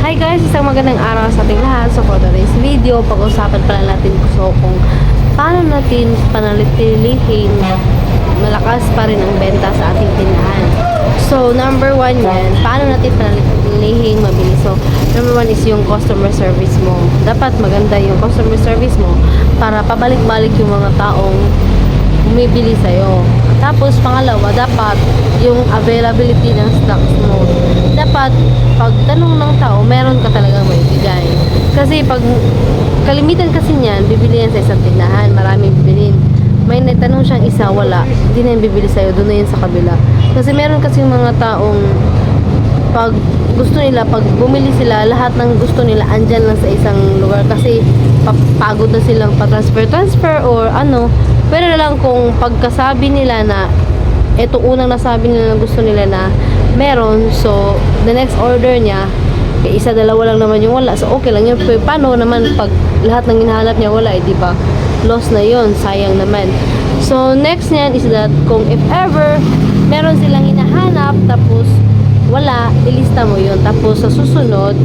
Hi guys! Isang magandang araw sa ating lahat. So for today's video, pag-usapan pala natin kung paano natin panalitilihin malakas pa rin ang benta sa ating tindahan. So number one yan, paano natin panalitilihin mabilis? So number one is yung customer service mo. Dapat maganda yung customer service mo para pabalik-balik yung mga taong bumibili sa'yo. Tapos pangalawa, dapat yung availability ng stocks mo. Dapat pag tanong ng tao, meron ka talagang maibigay. Kasi pag kalimitan kasi niyan, bibili yan sa isang tindahan, maraming bibilin. May natanong siyang isa, wala, hindi na yung bibili sa'yo, doon na yun sa kabila. Kasi meron kasi mga taong pag gusto nila, pag bumili sila, lahat ng gusto nila andyan lang sa isang lugar kasi pagod na silang pa-transfer or ano. Pero na lang kung pagkasabi nila na ito unang nasabi nila na gusto nila na meron, so the next order niya isa dalawa lang naman yung wala, so okay lang yun. Pero paano naman pag lahat ng hinahanap niya wala, di ba? Loss na yun, sayang naman. So next niyan is that kung if ever meron silang hinahanap tapos wala, ilista mo yun. Tapos sa susunod,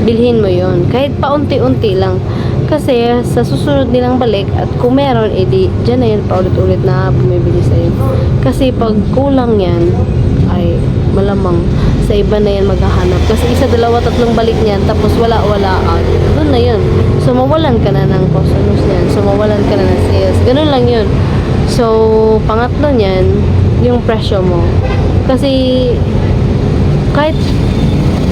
bilhin mo yun. Kahit paunti-unti lang. Kasi sa susunod nilang balik at kung meron, edi dyan na yun paulit-ulit na bumibili sa'yo. Kasi pag kulang yan, ay malamang sa iba na yan maghahanap. Kasi isa, dalawa, tatlong balik niyan, tapos wala, doon na yun. So mawalan ka na ng customers niyan. So mawalan ka na ng sales. Ganun lang yun. So pangatlo niyan, yung presyo mo. Kasi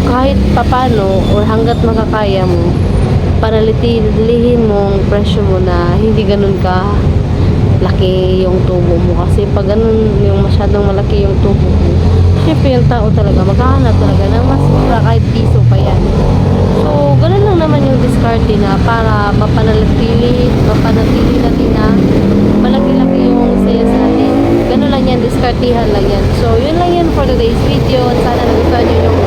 kahit papano or hanggat makakaya mo, panalitilihin mong presyo mo na hindi ganun ka laki yung tubo mo. Kasi pag ganun yung masyadong malaki yung tubo mo, syempre yung tao talaga maghahanap talaga ng mas mura kahit piso pa yan. So ganun lang naman yung diskarte na para mapanatili natin na malaki-laki yung sales natin. Ganun lang yan, diskartihan lang yan. So yun lang yan for today's video. At sana nagustuhan nyo yung